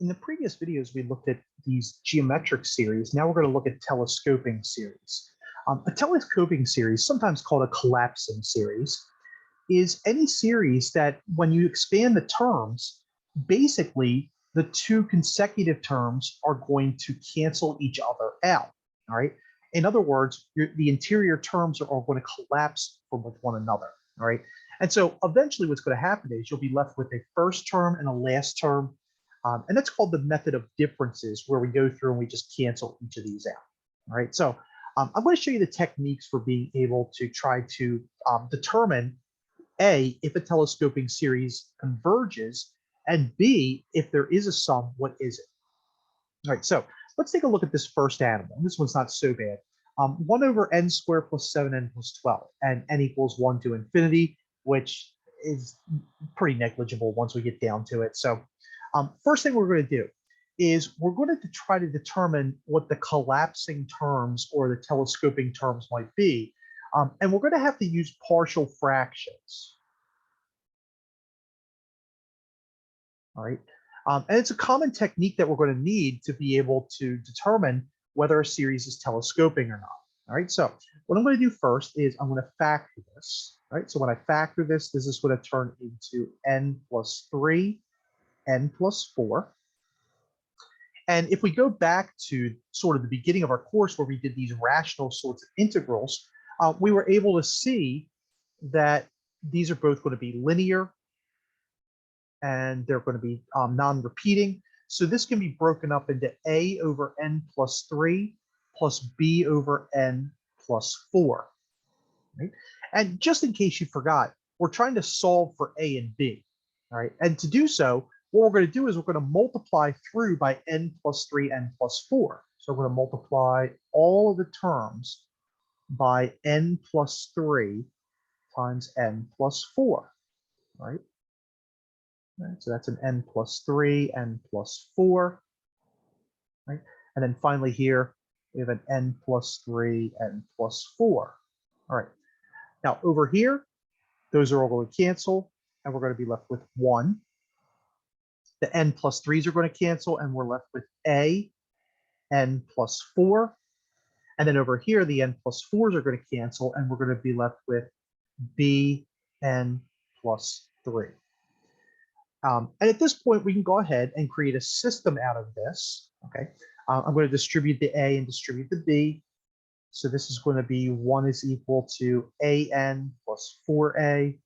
In the previous videos, we looked at these geometric series. Now we're going to look at telescoping series. A telescoping series, sometimes called a collapsing series, is any series that when you expand the terms, basically the two consecutive terms are going to cancel each other out. All right. In other words, the interior terms are all going to collapse from with one another. All right. And so eventually what's going to happen is you'll be left with a first term and a last term. And that's called the method of differences, where we go through and we just cancel each of these out. All right. So I'm going to show you the techniques for being able to try to determine A, if a telescoping series converges, and B, if there is a sum, what is it? All right, so let's take a look at this first animal. This one's not so bad. 1 over n squared plus 7n plus 12, and n equals 1 to infinity, which is pretty negligible once we get down to it. So first thing we're going to do is we're going to try to determine what the collapsing terms or the telescoping terms might be. And we're going to have to use partial fractions. All right. And it's a common technique that we're going to need to be able to determine whether a series is telescoping or not. All right. So what I'm going to do first is I'm going to factor this. All right. So when I factor this, this is going to turn into n plus 3, n plus 4. And if we go back to sort of the beginning of our course where we did these rational sorts of integrals, we were able to see that these are both going to be linear and they're going to be non-repeating. So this can be broken up into a over n plus 3 plus b over n plus 4. Right? And just in case you forgot, we're trying to solve for a and b. All right. And to do so, what we're going to do is we're going to multiply through by n plus 3, n plus 4. So we're going to multiply all of the terms by n plus 3 times n plus 4, right? So that's an n plus 3, n plus 4, right? And then finally here, we have an n plus 3, n plus 4. All right. Now over here, those are all going to cancel, and we're going to be left with 1. The n plus 3s are going to cancel, and we're left with a, n plus 4. And then over here, the n plus 4s are going to cancel, and we're going to be left with b, n plus 3. And at this point, we can go ahead and create a system out of this. Okay, I'm going to distribute the a and distribute the b. So this is going to be 1 is equal to an plus 4a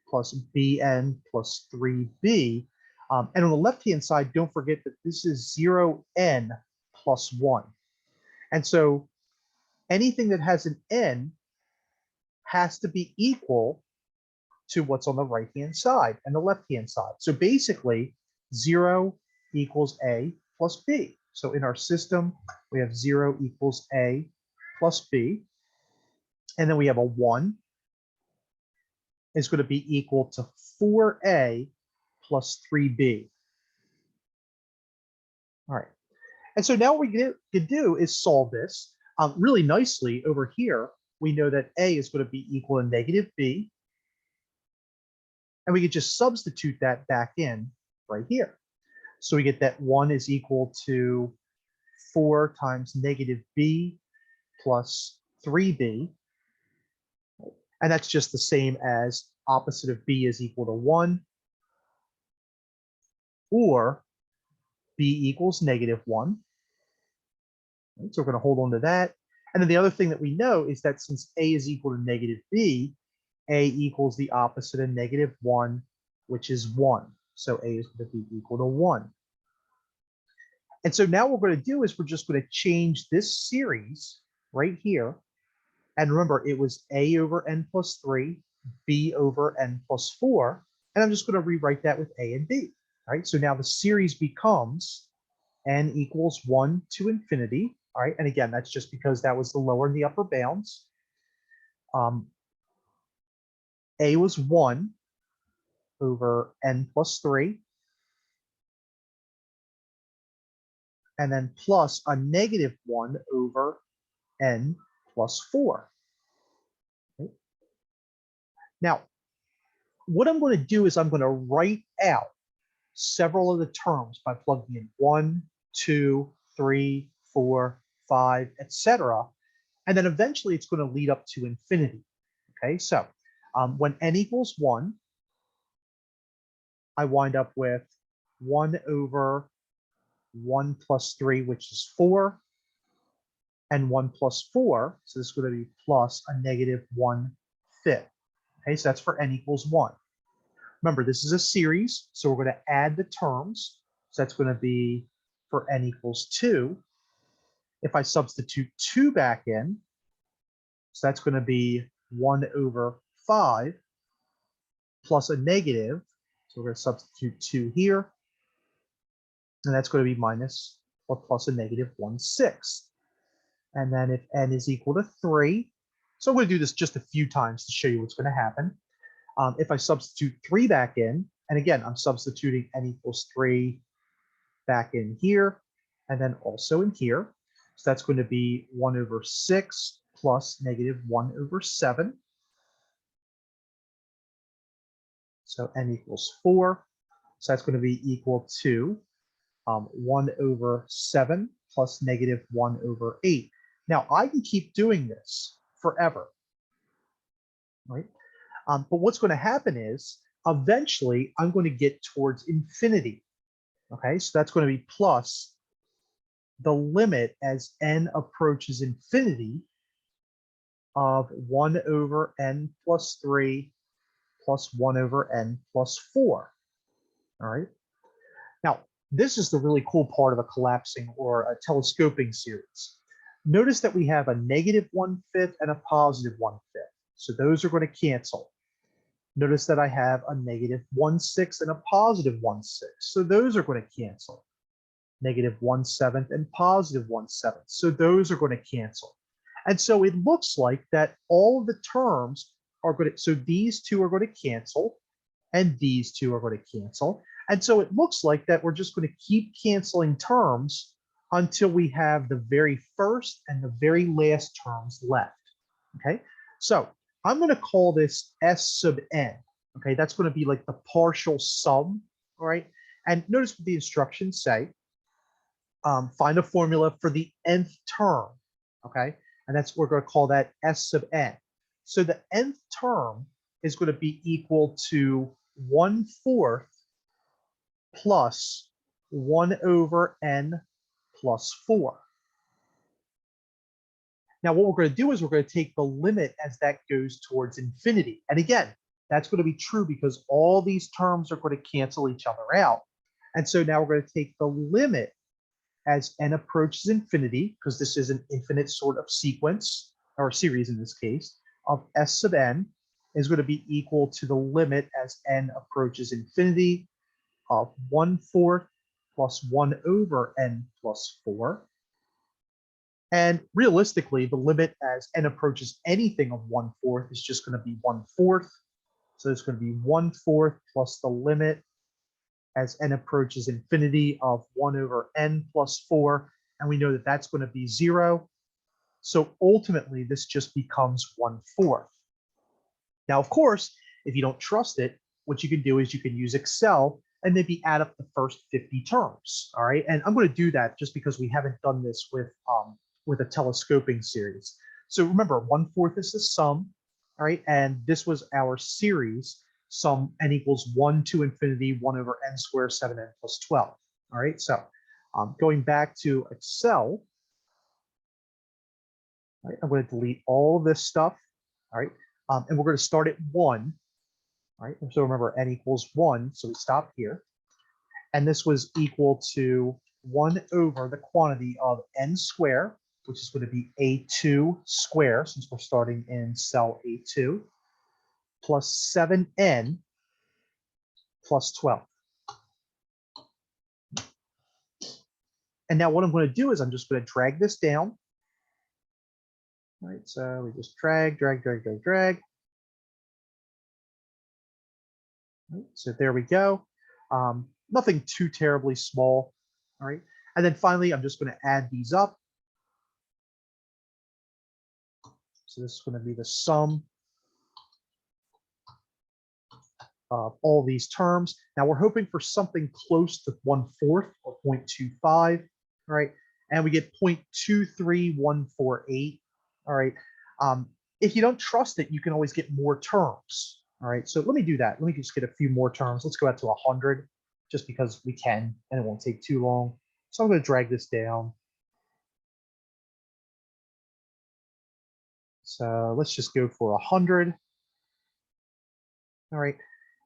plus bn plus 3b. And on the left-hand side, don't forget that this is 0n plus 1. And so anything that has an n has to be equal to what's on the right-hand side and the left-hand side. So basically, 0 equals a plus b. So in our system, we have 0 equals a plus b. And then we have a 1 is going to be equal to 4a plus 3b. All right. And so now what we can do is solve this really nicely. Over here, we know that a is going to be equal to negative b. And we could just substitute that back in right here. So we get that 1 is equal to 4 times negative b plus 3b. And that's just the same as opposite of b is equal to 1, or b equals negative 1. So we're going to hold on to that. And then the other thing that we know is that since a is equal to negative b, a equals the opposite of negative 1, which is 1. So a is going to be equal to 1. And so now what we're going to do is we're just going to change this series right here. And remember, it was a over n plus 3, b over n plus 4. And I'm just going to rewrite that with a and b. All right, so now the series becomes n equals 1 to infinity. All right, and again, that's just because that was the lower and the upper bounds. A was 1 over n plus 3. And then plus a negative 1 over n plus 4. Okay. Now, what I'm going to do is I'm going to write out several of the terms by plugging in 1, 2, 3, 4, 5, etc. And then eventually it's going to lead up to infinity. Okay, so when n equals 1, I wind up with 1 over 1 plus 3, which is 4, and 1 plus 4, so this is going to be plus a negative 1/5. Okay, so that's for n equals 1. Remember, this is a series, so we're going to add the terms. So that's going to be for n equals 2. If I substitute 2 back in, so that's going to be 1 over 5 plus a negative. So we're going to substitute 2 here, and that's going to be minus or plus a negative 1/6. And then if n is equal to 3, so I'm going to do this just a few times to show you what's going to happen. If I substitute 3 back in, and again, I'm substituting n equals 3 back in here, and then also in here. So that's going to be 1 over 6 plus negative 1 over 7. So n equals 4. So that's going to be equal to 1 over 7 plus negative 1 over 8. Now, I can keep doing this forever, right? But what's going to happen is eventually I'm going to get towards infinity. Okay, so that's going to be plus the limit as n approaches infinity of 1 over n plus 3 plus 1 over n plus 4. All right. Now, this is the really cool part of a collapsing or a telescoping series. Notice that we have a negative 1/5 and a positive 1/5. So those are going to cancel. Notice that I have a negative 1/6 and a positive 1/6. So those are going to cancel. Negative 1/7 and positive 1/7. So those are going to cancel. And so it looks like that all of the terms are going to, so these two are going to cancel, and these two are going to cancel. And so it looks like that we're just going to keep canceling terms until we have the very first and the very last terms left. Okay, so I'm going to call this S sub n. Okay, that's going to be like the partial sum. All right, and notice what the instructions say. Find a formula for the nth term. Okay, and that's we're going to call that S sub n. So the nth term is going to be equal to 1/4 plus 1 over n plus 4. Now, what we're going to do is we're going to take the limit as that goes towards infinity. And again, that's going to be true because all these terms are going to cancel each other out. And so now we're going to take the limit as n approaches infinity, because this is an infinite sort of sequence, or series in this case, of S sub n is going to be equal to the limit as n approaches infinity of 1/4 plus 1 over n plus 4. And realistically, the limit as n approaches anything of 1/4 is just going to be 1/4. So it's going to be 1/4 plus the limit as n approaches infinity of 1 over n plus 4. And we know that that's going to be 0. So ultimately, this just becomes 1/4. Now, of course, if you don't trust it, what you can do is you can use Excel and maybe add up the first 50 terms. All right. And I'm going to do that just because we haven't done this with a telescoping series. So remember, 1/4 is the sum. All right. And this was our series, sum n equals 1 to infinity, 1 over n squared, 7n plus 12. All right. So going back to Excel, right, I'm going to delete all this stuff. All right. And we're going to start at 1. All right. So remember, n equals 1. So we stop here. And this was equal to 1 over the quantity of n squared, which is going to be A2 squared, since we're starting in cell A2, plus 7n plus 12. And now what I'm going to do is I'm just going to drag this down. All right, so we just drag, drag, drag, drag, drag. All right, so there we go. Nothing too terribly small. All right, and then finally, I'm just going to add these up. So this is going to be the sum all these terms. Now we're hoping for something close to 1/4 or 0.25, all right? And we get 0.23148, all right? If you don't trust it, you can always get more terms, all right? So let me do that. Let me just get a few more terms. Let's go out to 100 just because we can and it won't take too long. So I'm going to drag this down. So let's just go for 100. All right.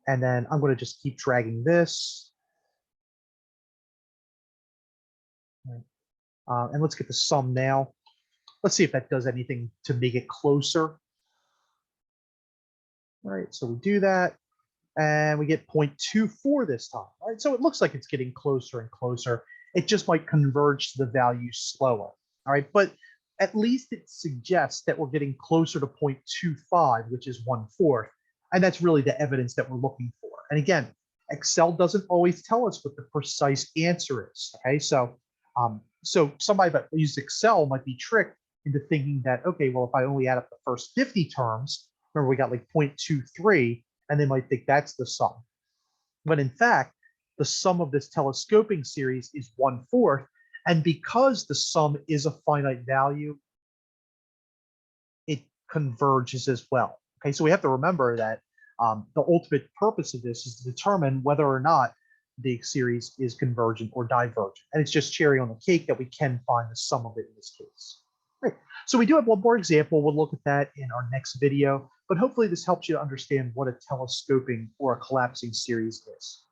And then I'm going to just keep dragging this. Right. And let's get the sum now. Let's see if that does anything to make it closer. All right, so we do that and we get 0.24 this time. All right, so it looks like it's getting closer and closer. It just might converge to the value slower. All right, but at least it suggests that we're getting closer to 0.25, which is 1/4. And that's really the evidence that we're looking for. And again, Excel doesn't always tell us what the precise answer is. Okay, so somebody that uses Excel might be tricked into thinking that, okay, well, if I only add up the first 50 terms, remember we got like 0.23, and they might think that's the sum. But in fact, the sum of this telescoping series is 1/4. And because the sum is a finite value, it converges as well. Okay, so we have to remember that the ultimate purpose of this is to determine whether or not the series is convergent or divergent. And it's just cherry on the cake that we can find the sum of it in this case. Great. So we do have one more example. We'll look at that in our next video, but hopefully this helps you to understand what a telescoping or a collapsing series is.